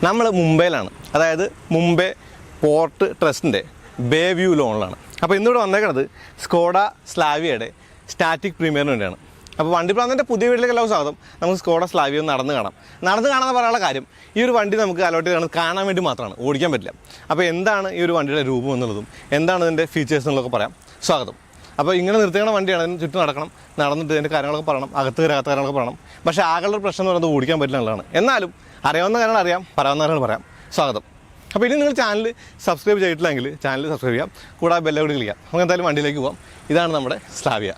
നമ്മൾ മുംബൈയിലാണ്, അതായത് Mumbai port ട്രസ്റ്റിൻ്റെ bay view ലോണിലാണ്. അപ്പോൾ ഇന്നിവിടെ വന്നേക്കുന്നത് സ്കോഡ സ്ലാവിയയുടെ സ്റ്റാറ്റിക് പ്രീമിയറിന് വേണ്ടിയാണ്. അപ്പോൾ വണ്ടിപ്രാന്തൻ്റെ പുതിയ വീട്ടിലേക്ക് എല്ലാവരും സ്വാഗതം. നമുക്ക് സ്കോഡ സ്ലാവിയ നടന്ന് കാണാമെന്ന് പറയാനുള്ള കാര്യം, ഈ ഒരു വണ്ടി നമുക്ക് അലോട്ട് ചെയ്ത് കാണാൻ വേണ്ടി മാത്രമാണ്, ഓടിക്കാൻ പറ്റില്ല. അപ്പോൾ എന്താണ് ഈ ഒരു വണ്ടിയുടെ രൂപം എന്നുള്ളതും എന്താണ് ഇതിൻ്റെ ഫീച്ചേഴ്സ് എന്നുള്ളതൊക്കെ പറയാം. സ്വാഗതം. അപ്പോൾ ഇങ്ങനെ നിർത്തിക്കണ വണ്ടിയാണ്, അതിന് ചുറ്റും നടന്നിട്ട് ഇതിൻ്റെ കാര്യങ്ങളൊക്കെ പറയണം, അകത്ത് കാര്യങ്ങളൊക്കെ പറയണം. പക്ഷേ ആകളുടെ പ്രശ്നം എന്ന് പറയുന്നത് ഓടിക്കാൻ പറ്റില്ല എന്നുള്ളതാണ്. എന്നാലും അറിയാവുന്ന കാര്യങ്ങൾ അറിയാം, പറയാവുന്ന കാര്യങ്ങൾ പറയാം. സ്വാഗതം. അപ്പോൾ ഇനി നിങ്ങൾ ചാനൽ സബ്സ്ക്രൈബ് ചെയ്തിട്ടില്ലെങ്കിൽ ചാനൽ സബ്സ്ക്രൈബ് ചെയ്യാം, കൂടാതെ ബെല്ലൈക്കൺ ക്ലിക്ക് ചെയ്യാം. നമുക്ക് എന്തായാലും വണ്ടിയിലേക്ക് പോകാം. ഇതാണ് നമ്മുടെ സ്ലാവിയ.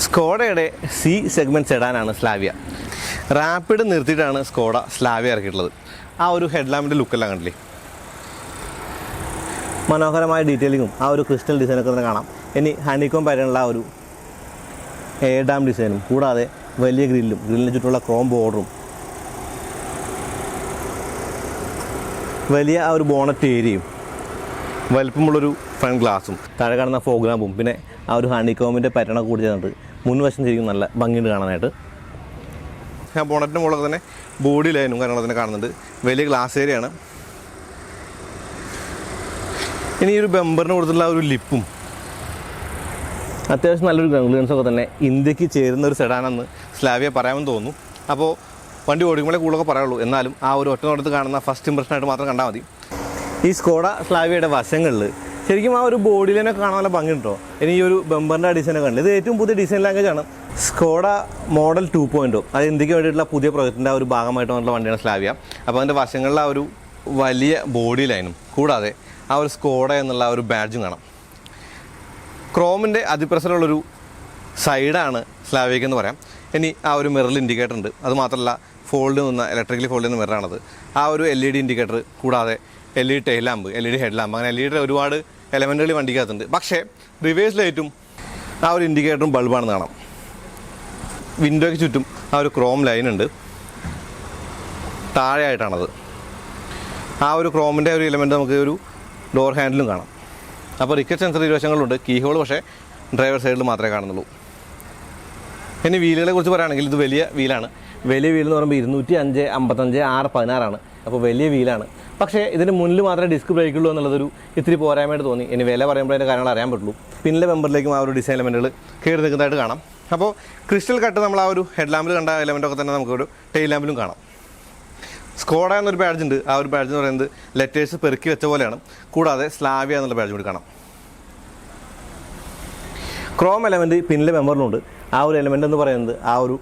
സ്കോഡയുടെ സി സെഗ്മെൻറ്റ് സെഡാനാണ് സ്ലാവിയ. റാപ്പിഡ് നിർത്തിയിട്ടാണ് സ്കോഡ സ്ലാവിയ ഇറക്കിയിട്ടുള്ളത്. ആ ഒരു ഹെഡ്ലാമ്പിൻ്റെ ലുക്കെല്ലാം കണ്ടില്ലേ, മനോഹരമായ ഡീറ്റെയിലിങ്ങും ആ ഒരു ക്രിസ്റ്റൽ ഡിസൈനൊക്കെ തന്നെ കാണാം. ഇനി ഹണിക്കോം പാറ്റേണുള്ള ആ ഒരു എയർ ഡാം ഡിസൈനും, കൂടാതെ വലിയ ഗ്രില്ലിന് ചുറ്റുമുള്ള ക്രോം ബോർഡറും, വലിയ ആ ഒരു ബോണറ്റ് ഏരിയയും, വലിപ്പമുള്ളൊരു ഫ്രണ്ട് ഗ്ലാസും, താഴെ കാണുന്ന ഫോഗ് ലാമ്പും, പിന്നെ ആ ഒരു ഹണിക്കോമിൻ്റെ പാറ്റേണൊക്കെ കൂടി ചേർന്നിട്ട് മുൻവശം ശരിക്കും നല്ല ഭംഗിയുണ്ട് കാണാനായിട്ട്. ആ ബോണറ്റിൻ്റെ മുകളിൽ തന്നെ ബോഡി ലൈനും കാര്യങ്ങളൊക്കെ തന്നെ കാണുന്നുണ്ട്. വലിയ ഗ്ലാസ് ഏരിയയാണ്. ഇനി ഈ ഒരു ബമ്പറിന് കൊടുത്തുള്ള ഒരു ലിപ്പും അത്യാവശ്യം നല്ലൊരു ക്ലിയറൻസൊക്കെ തന്നെ ഇന്ത്യക്ക് ചേരുന്ന ഒരു സെഡാനെന്ന് സ്ലാവിയ പറയാമെന്ന് തോന്നുന്നു. അപ്പോൾ വണ്ടി ഓടിക്കുമ്പോഴേ കൂടുതലൊക്കെ പറയുള്ളൂ, എന്നാലും ആ ഒരു ഒറ്റ നോട്ടത്ത് കാണുന്ന ഫസ്റ്റ് ഇംപ്രഷനായിട്ട് മാത്രം കണ്ടാൽ മതി. ഈ സ്കോഡ സ്ലാവിയയുടെ വശങ്ങളിൽ ശരിക്കും ആ ഒരു ബോഡി ലൈനൊക്കെ കാണാൻ നല്ല ഭംഗിയുണ്ടോ. ഇനി ഈ ഒരു ബമ്പറിൻ്റെ ഡിസൈനൊക്കെ കണ്ടില്ല, ഇത് ഏറ്റവും പുതിയ ഡിസൈൻ ലാംഗ്വേജാണ്. സ്കോഡ മോഡൽ 2.0, അത് ഇന്ത്യക്ക് വേണ്ടിയിട്ടുള്ള പുതിയ പ്രോജക്റ്റിൻ്റെ ആ ഒരു ഭാഗമായിട്ട് വന്നിട്ടുള്ള വണ്ടിയാണ് സ്ലാവിയ. അപ്പോൾ അതിൻ്റെ വശങ്ങളിൽ ആ ഒരു വലിയ ബോഡി ലൈനും, കൂടാതെ ആ ഒരു സ്കോഡ എന്നുള്ള ആ ഒരു ബാഡ്ജും കാണാം. ക്രോമിൻ്റെ അതിപ്രസരമുള്ളൊരു സൈഡാണ് സ്ലാവിയക്ക് എന്ന് പറയാം. ഇനി ആ ഒരു മിററിൽ ഇൻഡിക്കേറ്റർ ഉണ്ട്. അതുമാത്രമല്ല ഫോൾഡ് നിന്ന ഇലക്ട്രിക്കലി ഫോൾഡ് ചെയ്യുന്ന മിററാണത്. ആ ഒരു LED ഇൻഡിക്കേറ്റർ, കൂടാതെ LED tail lamp, LED head lamp, അങ്ങനെ LED ഒരുപാട് എലമെൻറ്റുകൾ വണ്ടിക്കകത്തുണ്ട്. പക്ഷേ റിവേഴ്സ് ലൈറ്റും ആ ഒരു ഇൻഡിക്കേറ്ററും ബൾബാണെന്ന് കാണാം. വിൻഡോയ്ക്ക് ചുറ്റും ആ ഒരു ക്രോം ലൈൻ ഉണ്ട്, താഴെയായിട്ടാണത്. ആ ഒരു ക്രോമിൻ്റെ ഒരു എലമെൻറ്റ് നമുക്ക് ഒരു ഡോർ ഹാൻഡിലും കാണാം. അപ്പോൾ റിക്കറ്റ് സെൻസർ ഇരുവശങ്ങളുണ്ട്, കീ ഹോൾ പക്ഷേ ഡ്രൈവർ സൈഡിൽ മാത്രമേ കാണുന്നുള്ളൂ. ഇനി വീലുകളെ കുറിച്ച് പറയുകയാണെങ്കിൽ ഇത് വലിയ വീലാണ്. വലിയ വീലെന്ന് പറയുമ്പോൾ 205, 55, 6, 16 അപ്പോൾ വലിയ വീലാണ്. പക്ഷേ ഇതിന് മുന്നിൽ മാത്രമേ ഡിസ്ക് ബ്രേക്കുള്ളൂ എന്നുള്ളതൊരു ഇത്തിരി പോരായ്മയായിട്ട് തോന്നി. ഇനി വില പറയുമ്പോൾ അതിൻ്റെ കാര്യങ്ങൾ അറിയാൻ പറ്റുള്ളൂ. പിന്നിലെ മെമ്പറിലേക്കും ആ ഒരു ഡിസൈൻ എലമെൻറ്റുകൾ കയറി നിൽക്കുന്നതായിട്ട് കാണാം. അപ്പോൾ ക്രിസ്റ്റൽ കട്ട് നമ്മൾ ആ ഒരു ഹെഡ് ലാമ്പിൽ കണ്ട എലമെൻറ്റൊക്കെ തന്നെ നമുക്കൊരു ടെയിൽ ലാമ്പിലും കാണാം. സ്കോഡ എന്നൊരു ബാഡ്ജ് ഉണ്ട്. ആ ഒരു ബാഡ്ജ് എന്ന് പറയുന്നത് ലെറ്റേഴ്സ് പെറുക്കി വെച്ച പോലെയാണ്. കൂടാതെ സ്ലാവിയ എന്നുള്ള ബാഡ്ജ് കൂടി കാണാം. ക്രോം എലമെൻറ്റ് പിന്നിലെ മെമ്പറിലുണ്ട്. ആ ഒരു എലമെൻ്റ് എന്ന് പറയുന്നത് ആ ഒരു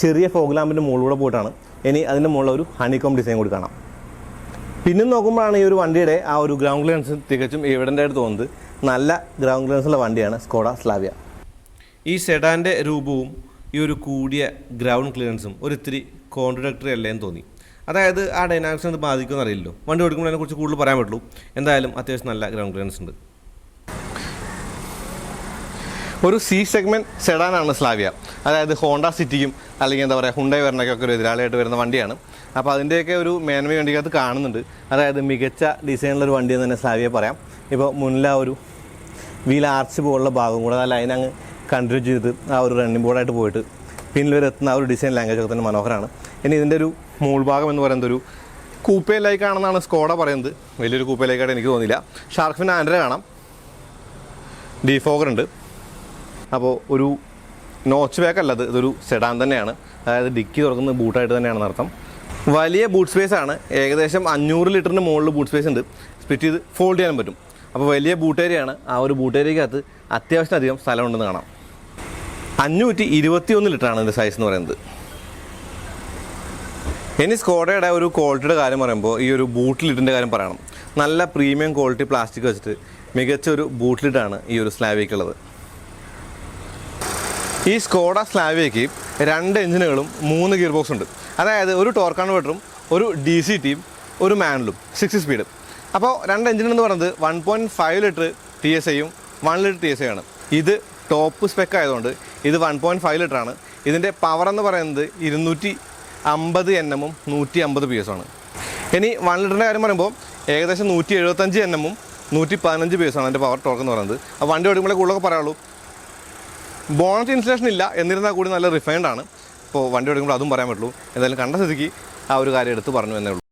ചെറിയ ഫോഗ് ലാമ്പിൻ്റെ മുകളിലൂടെ പോയിട്ടാണ്. ഇനി അതിൻ്റെ മുകളിൽ ഒരു ഹണിക്കോം ഡിസൈൻ കൂടി കാണാം. പിന്നെ നോക്കുമ്പോഴാണ് ഈ ഒരു വണ്ടിയുടെ ആ ഒരു ഗ്രൗണ്ട് ക്ലിയറൻസ് തികച്ചും എവിഡൻ്റ് ആയിട്ട് തോന്നുന്നത്. നല്ല ഗ്രൗണ്ട് ക്ലിയറൻസുള്ള വണ്ടിയാണ് സ്കോഡ സ്ലാവിയ. ഈ സെഡാൻ്റെ രൂപവും ഈ ഒരു കൂടിയ ഗ്രൗണ്ട് ക്ലിയറൻസും ഒരിത്തിരി കോൺട്രഡക്ടറി അല്ലേന്ന് തോന്നി. അതായത് ആ ഡൈനാമിക്സിനെ അത് ബാധിക്കുമെന്ന് അറിയില്ലല്ലോ. വണ്ടി ഓടിക്കുമ്പോൾ അതിനെക്കുറിച്ച് കൂടുതൽ പറയാൻ പറ്റുള്ളൂ. എന്തായാലും അത്യാവശ്യം നല്ല ഗ്രൗണ്ട് ക്ലിയറൻസ് ഉണ്ട്. ഒരു സി സെഗ്മെൻറ്റ് സെഡാനാണ് സ്ലാവിയ. അതായത് ഹോണ്ട സിറ്റിക്കും അല്ലെങ്കിൽ എന്താ പറയുക ഹുണ്ടായി വെർണയ്ക്കൊക്കെ ഒരു എതിരാളിയായിട്ട് വരുന്ന വണ്ടിയാണ്. അപ്പോൾ അതിൻ്റെയൊക്കെ ഒരു മേന്മ വണ്ടിക്കകത്ത് കാണുന്നുണ്ട്. അതായത് മികച്ച ഡിസൈനുള്ളൊരു വണ്ടി എന്ന് തന്നെ സ്ലാവിയ പറയാം. ഇപ്പോൾ മുന്നിലെ ആ ഒരു വീൽ ആർച്ച് പോലുള്ള ഭാഗം കൂടെ ആ ലൈൻ അങ്ങ് കണ്ടിന്യൂ ചെയ്ത് ആ ഒരു റണ്ണിങ് ബോർഡായിട്ട് പോയിട്ട് പിന്നിൽ വരെ എത്തുന്ന ആ ഒരു ഡിസൈൻ ലാംഗ്വേജൊക്കെ തന്നെ മനോഹരമാണ്. ഇനി ഇതിൻ്റെ ഒരു മൂൾഭാഗം എന്ന് പറയുന്നത് ഒരു കൂപ്പേ ലൈക്കാണെന്നാണ് സ്കോഡ പറയുന്നത്. വലിയൊരു കൂപ്പേ ലൈക്കായിട്ട് എനിക്ക് തോന്നിയില്ല. ഷാർക്ക് ഫിൻ ആൻഡ്ര കാണാം, ഡീഫോഗർ ഉണ്ട്. അപ്പോൾ ഒരു നോച്ച് ബാക്ക് അല്ല, ഇതൊരു സെഡാൻ തന്നെയാണ്. അതായത് ഡിക്കി തുറക്കുന്നത് ബൂട്ടായിട്ട് തന്നെയാണെന്ന് അർത്ഥം. വലിയ ബൂട്ട് സ്പേസ് ആണ്. ഏകദേശം 500 ലിറ്ററിന് മുകളിൽ ബൂട്ട് സ്പേസ് ഉണ്ട്. സ്പ്ലിറ്റ് ചെയ്ത് ഫോൾഡ് ചെയ്യാനും പറ്റും. അപ്പോൾ വലിയ ബൂട്ട് ഏരിയയാണ്. ആ ഒരു ബൂട്ട് ഏരിയക്കകത്ത് അത്യാവശ്യം അധികം സ്ഥലമുണ്ടെന്ന് കാണാം. 521 ലിറ്ററാണ് ഇതിൻ്റെ സൈസ് എന്ന് പറയുന്നത്. ഇനി സ്കോഡയുടെ ഒരു ക്വാളിറ്റിയുടെ കാര്യം പറയുമ്പോൾ ഈ ഒരു ബൂട്ട് ലിഡിൻ്റെ കാര്യം പറയണം. നല്ല പ്രീമിയം ക്വാളിറ്റി പ്ലാസ്റ്റിക് വെച്ചിട്ട് മികച്ച ഒരു ബൂട്ട് ലിഡാണ് ഈ ഒരു സ്ലാവിയക്കുള്ളത്. ഈ സ്കോഡ സ്ലാവിയയ്ക്ക് 2 എഞ്ചിനുകളും 3 ഗിയർ ബോക്സ് ഉണ്ട്. അതായത് ഒരു ടോർക്ക് കൺവെർട്ടറും ഒരു DC ടിയും ഒരു മാനുവലും 6 സ്പീഡ്. അപ്പോൾ 2 എഞ്ചിനെന്ന് പറയുന്നത് 1.5 ലിറ്റർ TSIയും 1 ലിറ്റർ TSI ആണ്. ഇത് ടോപ്പ് സ്പെക്ക് ആയതുകൊണ്ട് ഇത് 1.5 ലിറ്ററാണ്. ഇതിൻ്റെ പവർ എന്ന് പറയുന്നത് 250 NM-ഉം 150 PS ആണ്. ഇനി 1 ലിറ്ററിൻ്റെ കാര്യം പറയുമ്പോൾ ഏകദേശം 175 NM-ഉം 115 PS ആണ് അതിൻ്റെ പവർ ടോർക്ക് എന്ന് പറയുന്നത്. ആ വണ്ടി ഓടിക്കുമ്പോഴേ കൂടുതലൊക്കെ പറയുള്ളൂ. ബോണറ്റ് ഇൻസുലേഷൻ ഇല്ല, എന്നിരുന്നാൽ കൂടി നല്ല റിഫൈൻഡ് ആണ്. ഇപ്പോൾ വണ്ടി ഓടിക്കുമ്പോൾ അതും പറയാൻ പറ്റുള്ളൂ. എന്തായാലും കണ്ട സ്ഥിതിക്ക് ആ ഒരു കാര്യം എടുത്ത് പറഞ്ഞു എന്നേ ഉള്ളൂ.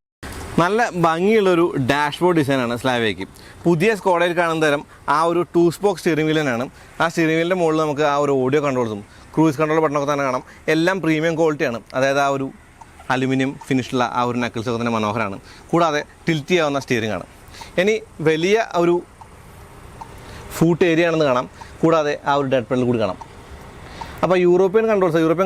നല്ല ഭംഗിയുള്ളൊരു ഡാഷ്ബോർഡ് ഡിസൈനാണ് സ്ലാവിയയ്ക്ക്. പുതിയ സ്കോഡയിൽ കാണുന്ന തരം ആ ഒരു 2 സ്പോക്ക് സ്റ്റിയറിംഗ് വീലിനാണ്. ആ സ്റ്റിയറിംഗ് വീലിൻ്റെ മുകളിൽ നമുക്ക് ആ ഒരു ഓഡിയോ കൺട്രോൾസും ക്രൂസ് കൺട്രോൾ ബട്ടണൊക്കെ തന്നെ കാണാം. എല്ലാം പ്രീമിയം ക്വാളിറ്റിയാണ്. അതായത് ആ ഒരു അലുമിനിയം ഫിനിഷുള്ള ആ ഒരു നക്കിൾസൊക്കെ തന്നെ മനോഹരമാണ്. കൂടാതെ ടിൽറ്റ് ചെയ്യാവുന്ന സ്റ്റിയറിംഗ് ആണ്. ഇനി വലിയ ഒരു ഫൂട്ട് ഏരിയ ആണെന്ന് കാണാം. കൂടാതെ ആ ഒരു ഡെഡ് പെഡൽ കൂടി കാണാം. അപ്പോൾ യൂറോപ്യൻ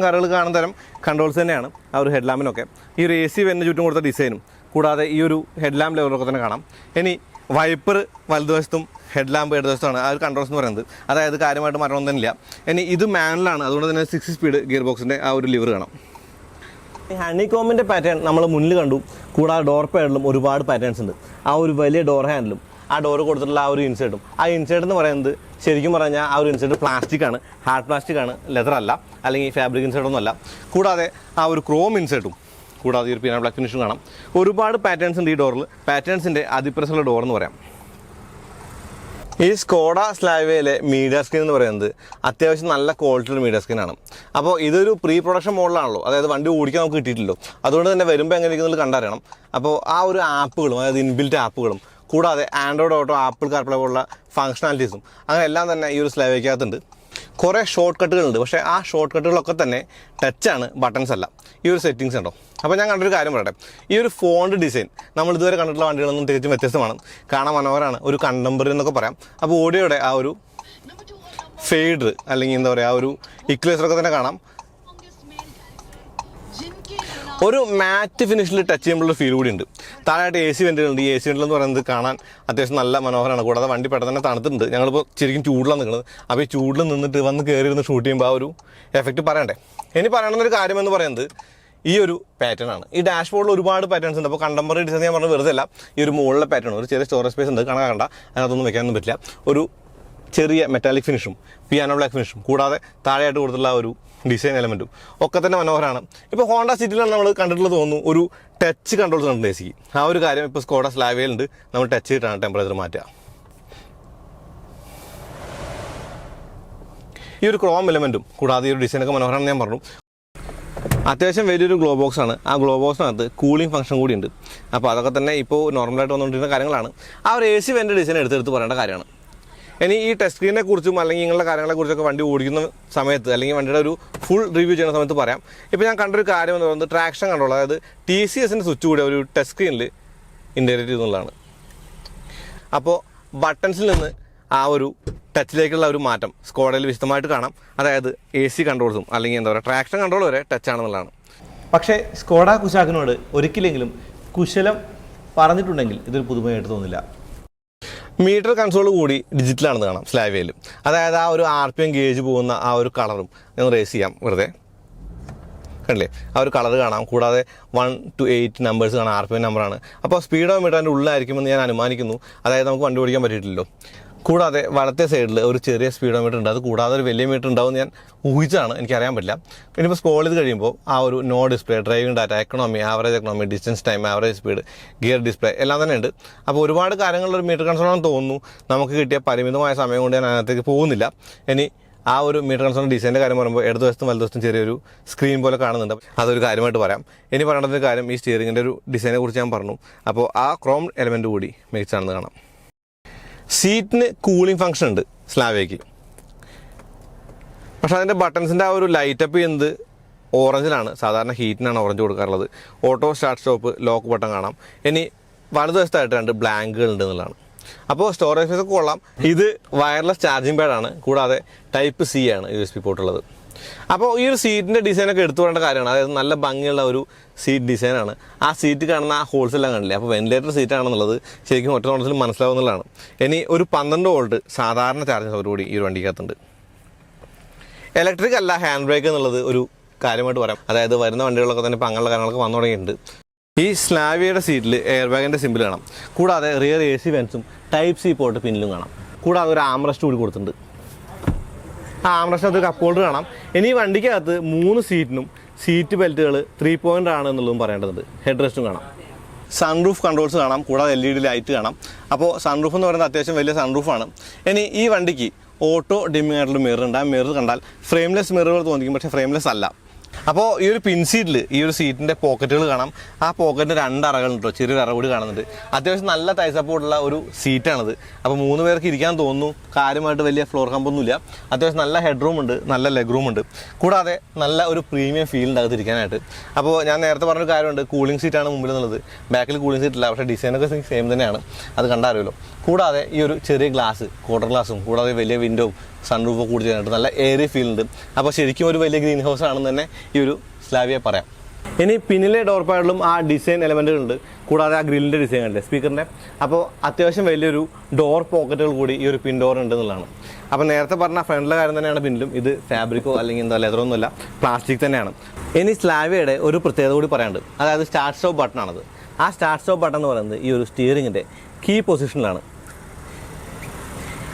കാറുകൾ കാണുന്ന തരം കൺട്രോൾസ് തന്നെയാണ് ആ ഒരു ഹെഡ് ലാമ്പിനൊക്കെ. ഈ ഒരു AC വെന്നിന് ചുറ്റും കൊടുത്ത ഡിസൈനും കൂടാതെ ഈ ഒരു ഹെഡ് ലാമ്പ് ലെവലൊക്കെ തന്നെ കാണാം. ഇനി വൈപ്പർ വലതുവശത്തും ഹെഡ് ലാമ്പ് ഇടതുവശത്താണ് ആ ഒരു കൺട്രോൾസ് എന്ന് പറയുന്നത്. അതായത് കാര്യമായിട്ട് മാറ്റം തന്നെയില്ല. ഇനി ഇത് മാനുവലാണ്, അതുകൊണ്ട് തന്നെ 6 സ്പീഡ് ഗിയർ ബോക്സിൻ്റെ ആ ഒരു ലിവർ കാണാം. ഈ ഹണികോമിൻ്റെ പാറ്റേൺ നമ്മൾ മുന്നിൽ കണ്ടു. കൂടാതെ ഡോർ പാഡിലും ഒരുപാട് പാറ്റേൺസ് ഉണ്ട്. ആ ഒരു വലിയ ഡോർ ഹാൻഡിലും ആ ഡോർ കൊടുത്തിട്ടുള്ള ആ ഒരു ഇൻസേർട്ടും, ആ ഇൻസേർട്ട് എന്ന് പറയുന്നത് ശരിക്കും പറഞ്ഞാൽ ആ ഒരു ഇൻസേർട്ട് പ്ലാസ്റ്റിക്കാണ്, ഹാർഡ് പ്ലാസ്റ്റിക്കാണ്, ലെതർ അല്ല, അല്ലെങ്കിൽ ഫാബ്രിക് ഇൻസേർട്ടൊന്നും അല്ല. കൂടാതെ ആ ഒരു ക്രോം ഇൻസേർട്ടും കൂടാതെ ഈ ഒരു പീന ബ്ലാക്ക് ഫിനിഷും കാണാം. ഒരുപാട് പാറ്റേൺസ് ഉണ്ട് ഈ ഡോറിൽ. പാറ്റേൺസിൻ്റെ അതിപ്രസമുള്ള ഡോർ എന്ന് പറയാം. ഈ സ്കോഡ സ്ലാവിയയിലെ മീഡിയ സ്ക്രീൻ എന്ന് പറയുന്നത് അത്യാവശ്യം നല്ല ക്വാളിറ്റിയുള്ള മീഡിയ സ്ക്രീനാണ്. അപ്പോൾ ഇതൊരു പ്രീ പ്രൊഡക്ഷൻ മോഡലാണല്ലോ, അതായത് വണ്ടി ഓടിക്കാൻ നമുക്ക് കിട്ടിയിട്ടില്ലോ. അതുകൊണ്ട് തന്നെ വരുമ്പോൾ എങ്ങനെയിരിക്കുന്നത് കണ്ടറിയണം. അപ്പോൾ ആ ഒരു ആപ്പുകളും, അതായത് ഇൻബിൽറ്റ് ആപ്പുകളും കൂടാതെ ആൻഡ്രോയിഡ് ഓട്ടോ, ആപ്പിൾ കാർപ്ലേ പോലുള്ള ഫംഗ്ഷനാലിറ്റീസും അങ്ങനെ എല്ലാം തന്നെ ഈ ഒരു സ്ലാവിയക്കകത്തുണ്ട്. കുറേ ഷോർട്ട് കട്ടുകളുണ്ട്. പക്ഷേ ആ ഷോർട്ട് കട്ടുകളൊക്കെ തന്നെ ടച്ചാണ്, ബട്ടൺസ് അല്ല. ഈ ഒരു സെറ്റിങ്സ് ഉണ്ടോ. അപ്പോൾ ഞാൻ കണ്ടൊരു കാര്യം പറയട്ടെ. ഈ ഒരു ഫോണ്ട് ഡിസൈൻ നമ്മൾ ഇതുവരെ കണ്ടിട്ടുള്ള വണ്ടികളൊന്നും തികച്ചും വ്യത്യസ്തമാണ്. കാണാൻ മനോഹരമാണ്, ഒരു കണ്ടംപററി എന്നൊക്കെ പറയാം. അപ്പോൾ ഓഡിയോയുടെ ആ ഒരു ഫെയ്ഡർ അല്ലെങ്കിൽ എന്താ പറയുക, ആ ഒരു ഇക്വലൈസറൊക്കെ തന്നെ കാണാം. ഒരു മാറ്റ് ഫിനിഷിൽ ടച്ച് ചെയ്യുമ്പോഴുള്ള ഫീൽ കൂടി ഉണ്ട്. താഴെയായിട്ട് AC വെന്റുകളുണ്ട്. ഈ AC വെന്റിൽ എന്ന് പറയുന്നത് കാണാൻ അത്യാവശ്യം നല്ല മനോഹരമാണ്. കൂടാതെ വണ്ടി പെട്ടെന്ന് തന്നെ തണുത്തിട്ടുണ്ട്. ഞങ്ങളിപ്പോൾ ശരിക്കും ചൂടിലാണ് നിൽക്കുന്നത്. അപ്പോൾ ഈ ചൂടിൽ നിന്നിട്ട് വന്ന് കയറിയിരുന്ന് ഷൂട്ട് ചെയ്യുമ്പോൾ ആ ഒരു എഫക്റ്റ് പറയണ്ടേ. ഇനി പറയണമെന്നൊരു കാര്യമെന്ന് പറയുന്നത് ഈ ഒരു പാറ്റേൺ ആണ്. ഈ ഡാഷ്ബോർഡിൽ ഒരുപാട് പാറ്റേൺസ് ഉണ്ട്. അപ്പോൾ കണ്ടംപററി ഡിസൈൻ ഞാൻ പറഞ്ഞത് വെറുതെ അല്ല. ഈ ഒരു മുകളിലെ പാറ്റേൺ, ഒരു ചെറിയ സ്റ്റോറേജ് സ്പേസ് ഉണ്ട്, കണ്ട അതിനകത്തൊന്നും വെക്കാനൊന്നും പറ്റില്ല. ഒരു ചെറിയ മെറ്റാലിക് ഫിനിഷും പിയാനോ ബ്ലാക്ക് ഫിനിഷും കൂടാതെ താഴെയായിട്ട് കൊടുത്തുള്ള ഒരു ഡിസൈൻ എലമെൻറ്റും ഒക്കെ തന്നെ മനോഹരമാണ്. ഇപ്പോൾ ഹോണ്ട സിറ്റിയിലാണ് നമ്മൾ കണ്ടിട്ടുള്ളത് തോന്നുന്നു ഒരു ടച്ച് കൺട്രോൾസ് ഉണ്ട് AC. ആ ഒരു കാര്യം ഇപ്പോൾ സ്കോഡ സ്ലാവിയയിലുണ്ട്. നമ്മൾ ടച്ച് ചെയ്തിട്ടാണ് ടെമ്പറേച്ചർ മാറ്റുക. ഈ ഒരു ക്രോം എലമെൻറ്റും കൂടാതെ ഈ ഒരു ഡിസൈനൊക്കെ മനോഹരമാണെന്ന് ഞാൻ പറഞ്ഞു. അത്യാവശ്യം വലിയൊരു ഗ്ലോ ബോക്സാണ്. ആ ഗ്ലോ ബോക്സിനകത്ത് കൂളിംഗ് ഫംഗ്ഷൻ കൂടി ഉണ്ട്. അപ്പോൾ അതൊക്കെ തന്നെ ഇപ്പോൾ നോർമലായിട്ട് വന്നുകൊണ്ടിരുന്ന കാര്യങ്ങളാണ്. ആ ഒരു AC വെൻ്റ് ഡിസൈൻ എടുത്തെടുത്ത് പറയേണ്ട കാര്യമാണ്. ഇനി ഈ ടച്ച് സ്ക്രീനെ കുറിച്ചും അല്ലെങ്കിൽ ഇങ്ങനെയുള്ള കാര്യങ്ങളെക്കുറിച്ചൊക്കെ വണ്ടി ഓടിക്കുന്ന സമയത്ത് അല്ലെങ്കിൽ വണ്ടിയുടെ ഒരു ഫുൾ റിവ്യൂ ചെയ്യുന്ന സമയത്ത് പറയാം. ഇപ്പോൾ ഞാൻ കണ്ടൊരു കാര്യം എന്ന് പറയുന്നത് ട്രാക്ഷൻ കൺട്രോൾ, അതായത് TCSൻ്റെ സ്വിച്ച് കൂടി ഒരു ടച്ച് സ്ക്രീനിൽ ഇൻ്റഗ്രേറ്റ് ചെയ്യുന്നതാണ്. അപ്പോൾ ബട്ടൺസിൽ നിന്ന് ആ ഒരു ടച്ചിലേക്കുള്ള ഒരു മാറ്റം സ്കോഡയിൽ വിശദമായിട്ട് കാണാം. അതായത് AC കൺട്രോൾസും അല്ലെങ്കിൽ എന്താ പറയുക ട്രാക്ഷൻ കൺട്രോൾ വരെ ടച്ചാണെന്നുള്ളതാണ്. പക്ഷേ സ്കോഡ കുശാക്കിനോട് ഒരിക്കലെങ്കിലും കുശലം പറഞ്ഞിട്ടുണ്ടെങ്കിൽ ഇതൊരു പുതുമയായിട്ട് തോന്നില്ല. മീറ്റർ കൺസോൾ കൂടി ഡിജിറ്റലാണെന്ന് കാണാം സ്ലാവിയയിൽ. അതായത് ആ ഒരു RPM ഗേജ് പോകുന്ന ആ ഒരു കളറും ഞാൻ റേസ് ചെയ്യാം വെറുതെ കണ്ടില്ലേ, ആ ഒരു കളർ കാണാം. കൂടാതെ 1 to 8 നമ്പേഴ്സ് കാണാം, RPM നമ്പറാണ്. അപ്പോൾ സ്പീഡോമീറ്റർ അതിൻ്റെ ഉള്ളിലായിരിക്കുമെന്ന് ഞാൻ അനുമാനിക്കുന്നു. അതായത് നമുക്ക് വണ്ടി ഓടിക്കാൻ പറ്റിയിട്ടില്ലല്ലോ. കൂടാതെ വലത്തെ സൈഡിൽ ഒരു ചെറിയ സ്പീഡോമീറ്റർ ഉണ്ട്. അത് കൂടാതെ ഒരു വലിയ മീറ്റർ ഉണ്ടാവും ഞാൻ ഊഹിച്ചാണ്, എനിക്കറിയാൻ പറ്റില്ല. ഇനിയിപ്പോൾ സ്ക്രോൾ ചെയ്ത് കഴിയുമ്പോൾ ആ ഒരു no display, driving data, economy, average economy, distance time, average speed, gear display എല്ലാം തന്നെ ഉണ്ട്. അപ്പോൾ ഒരുപാട് കാര്യങ്ങളുള്ളൊരു മീറ്റർ കൺസോളാണെന്ന് തോന്നുന്നു. നമുക്ക് കിട്ടിയ പരിമിതമായ സമയം കൊണ്ട് ഞാൻ അതിനകത്തേക്ക് പോകുന്നില്ല. ഇനി ആ ഒരു മീറ്റർ കൺസോൾ ഡിസൈൻ്റെ കാര്യം പറയുമ്പോൾ ഇടതുവശത്തും വലതുവശത്തും ചെറിയൊരു സ്ക്രീൻ പോലെ കാണുന്നുണ്ട്. അതൊരു കാര്യമായിട്ട് പറയാം. ഇനി പറയേണ്ട ഒരു കാര്യം, ഈ സ്റ്റിയറിങ്ങിൻ്റെ ഒരു ഡിസൈനെ കുറിച്ച് ഞാൻ പറഞ്ഞു. അപ്പോൾ ആ ക്രോം എലമെൻറ്റ് കൂടി മികച്ചാണെന്ന് കാണാം. സീറ്റിന് കൂളിംഗ് ഫംഗ്ഷൻ ഉണ്ട് സ്ലാവിയയ്ക്ക്. പക്ഷേ അതിൻ്റെ ബട്ടൺസിൻ്റെ ആ ഒരു ലൈറ്റപ്പ് ചെയ്യുന്നത് ഓറഞ്ചിലാണ്. സാധാരണ ഹീറ്റിനാണ് ഓറഞ്ച് കൊടുക്കാറുള്ളത്. Auto start stop, lock button കാണാം. ഇനി വലതുവശത്തായിട്ട് 2 ബ്ലാങ്കുകൾ ഉണ്ട് എന്നുള്ളതാണ്. അപ്പോൾ സ്റ്റോറേജ് സ്പേസ് ഒക്കെ കൊള്ളാം. ഇത് വയർലെസ് ചാർജിങ് പാഡാണ്, കൂടാതെ ടൈപ്പ് സി ആണ് USB പോർട്ടുള്ളത്. അപ്പോൾ ഈ ഒരു സീറ്റിൻ്റെ ഡിസൈനൊക്കെ എടുത്തു പറയേണ്ട കാര്യമാണ്. അതായത് നല്ല ഭംഗിയുള്ള ഒരു സീറ്റ് ഡിസൈനാണ്. ആ സീറ്റ് കാണുന്ന ആ ഹോൾസ് എല്ലാം കാണില്ലേ, അപ്പോൾ വെന്റിലേറ്റർ സീറ്റാണെന്നുള്ളത് ശരിക്കും ഒറ്റ നോട്ടത്തിൽ മനസ്സിലാവുന്നതാണ്. ഇനി ഒരു 12 വോൾട്ട് സാധാരണ ചാർജിങ് സൗകര്യം ഈ ഒരു വണ്ടിക്കകത്തുണ്ട്. ഇലക്ട്രിക് അല്ല ഹാൻഡ് ബ്രേക്ക് എന്നുള്ളത് ഒരു കാര്യമായിട്ട് പറയാം. അതായത് വരുന്ന വണ്ടികളൊക്കെ തന്നെ ഇപ്പോൾ അങ്ങനെയുള്ള കാര്യങ്ങളൊക്കെ വന്നു തുടങ്ങിയിട്ടുണ്ട്. ഈ സ്ലാവിയയുടെ സീറ്റിൽ എയർ ബാഗിൻ്റെ സിമ്പിൾ കാണാം. കൂടാതെ റിയർ AC വെൻസും ടൈപ്പ് സി പോർട്ട് പിന്നിലും കാണാം. കൂടാതെ ഒരു ആംറസ്റ്റ് കൂടി കൊടുത്തിട്ടുണ്ട്. ആ ആംറസ്റ്റിനകത്ത് കപ്പ് ഹോൾഡർ കാണാം. ഇനി ഈ വണ്ടിക്കകത്ത് 3 സീറ്റിനും സീറ്റ് ബെൽറ്റുകൾ 3 പോയിൻ്റ് ആണ് എന്നുള്ളതും പറയേണ്ടതുണ്ട്. ഹെഡ് റെസ്റ്റും കാണാം. സൺറൂഫ് കൺട്രോൾസ് കാണാം. കൂടാതെ LED ലൈറ്റ് കാണാം. അപ്പോൾ സൺറൂഫ് എന്ന് പറയുന്നത് അത്യാവശ്യം വലിയ സൺറൂഫാണ്. ഇനി ഈ വണ്ടിക്ക് ഓട്ടോ ഡിമ്മിങ് ആയിട്ടുള്ള മിറർ ഉണ്ട്. ആ മിറർ കണ്ടാൽ ഫ്രെയിംലെസ് മിററുകൾ തോന്നിക്കും, പക്ഷേ ഫ്രെയിംലെസ് അല്ല. അപ്പോൾ ഈ ഒരു പിൻ സീറ്റിൽ ഈ ഒരു സീറ്റിൻ്റെ പോക്കറ്റുകൾ കാണാം. ആ പോക്കറ്റിന് 2 അറകളുണ്ട്, ചെറിയൊരു അറ കൂടി കാണുന്നുണ്ട്. അത്യാവശ്യം നല്ല തൈ സപ്പോർട്ടുള്ള ഒരു സീറ്റാണിത്. അപ്പോൾ 3 പേർക്ക് ഇരിക്കാൻ തോന്നുന്നു. കാര്യമായിട്ട് വലിയ ഫ്ലോർ കമ്പൊന്നുമില്ല. അത്യാവശ്യം നല്ല ഹെഡ് റൂം ഉണ്ട്, നല്ല ലെഗ് റൂം ഉണ്ട്. കൂടാതെ നല്ല ഒരു പ്രീമിയം ഫീലിൻ്റെ അകത്ത് ഇരിക്കാനായിട്ട്. അപ്പോൾ ഞാൻ നേരത്തെ പറഞ്ഞൊരു കാര്യമുണ്ട്, കൂളിംഗ് സീറ്റാണ് മുമ്പിൽ എന്നുള്ളത്. ബാക്കിൽ കൂളിംഗ് സീറ്റ് ഇല്ല, പക്ഷേ ഡിസൈനൊക്കെ സെയിം തന്നെയാണ്, അത് കണ്ടറിയുമല്ലോ. കൂടാതെ ഈ ഒരു ചെറിയ ഗ്ലാസ്, ക്വാർട്ടർ ഗ്ലാസും കൂടാതെ വലിയ വിൻഡോവും സൺറൂഫൊക്കെ കൂടി ചെയ്യാനായിട്ട് നല്ല എയറി ഫീൽ ഉണ്ട്. അപ്പോൾ ശരിക്കും ഒരു വലിയ ഗ്രീൻ ഹൗസ് ആണെന്ന് തന്നെ ഈ ഒരു സ്ലാവിയ പറയാം. ഇനി പിന്നിലെ ഡോർ പാഡിലും ആ ഡിസൈൻ എലമെൻറ്റുകളുണ്ട്. കൂടാതെ ആ ഗ്രില്ലിൻ്റെ ഡിസൈൻ ഉണ്ട് സ്പീക്കറിൻ്റെ. അപ്പോൾ അത്യാവശ്യം വലിയൊരു ഡോർ പോക്കറ്റുകൾ കൂടി ഈ ഒരു പിൻ ഡോർ ഉണ്ട് എന്നുള്ളതാണ്. അപ്പോൾ നേരത്തെ പറഞ്ഞ ഫ്രണ്ടിലെ കാര്യം തന്നെയാണ് പിന്നിലും. ഇത് ഫാബ്രിക്കോ അല്ലെങ്കിൽ എന്താ ലെതറൊന്നുമല്ല, പ്ലാസ്റ്റിക് തന്നെയാണ്. ഇനി സ്ലാവിയയുടെ ഒരു പ്രത്യേകത കൂടി പറയാനുണ്ട്. അതായത് സ്റ്റാർട്ട് സ്റ്റോപ്പ് ബട്ടണാണത്. ആ സ്റ്റാർട്ട് സ്റ്റോപ്പ് ബട്ടൺ എന്ന് പറയുന്നത് ഈ ഒരു സ്റ്റിയറിങ്ങിൻ്റെ കീ പൊസിഷനിലാണ്.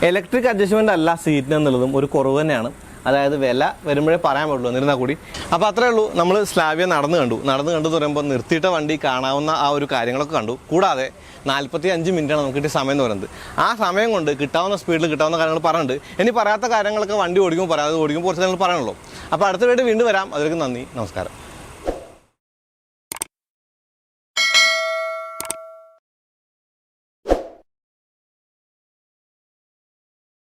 ഇലക്ട്രിക് അഡ്ജസ്റ്റ്മെൻ്റ് അല്ല സീറ്റിന് എന്നുള്ളതും ഒരു കുറവ് തന്നെയാണ്. അതായത് വില വരുമ്പോഴേ പറയാൻ പറ്റുള്ളൂ, എന്നിരുന്നാൽ കൂടി. അപ്പോൾ അത്രേ ഉള്ളൂ. നമ്മൾ സ്ലാവിയ നടന്നു കണ്ടു എന്ന് പറയുമ്പോൾ നിർത്തിയിട്ട വണ്ടി കാണാവുന്ന ആ ഒരു കാര്യങ്ങളൊക്കെ കണ്ടു. കൂടാതെ 45 മിനിറ്റാണ് നമുക്ക് കിട്ടിയ സമയം എന്ന് പറയുന്നത്. ആ സമയം കൊണ്ട് കിട്ടാവുന്ന സ്പീഡിൽ കിട്ടാവുന്ന കാര്യങ്ങൾ പറഞ്ഞിട്ടുണ്ട്. ഇനി പറയാത്ത കാര്യങ്ങളൊക്കെ വണ്ടി ഓടിക്കുമ്പോൾ പറയാതെ ഓടിക്കുമ്പോൾ കുറച്ച് കാര്യങ്ങൾ പറയാനുള്ളൂ. അപ്പോൾ അടുത്ത വീണ്ടും വരാം. അതിലേക്ക് നന്ദി, നമസ്കാരം.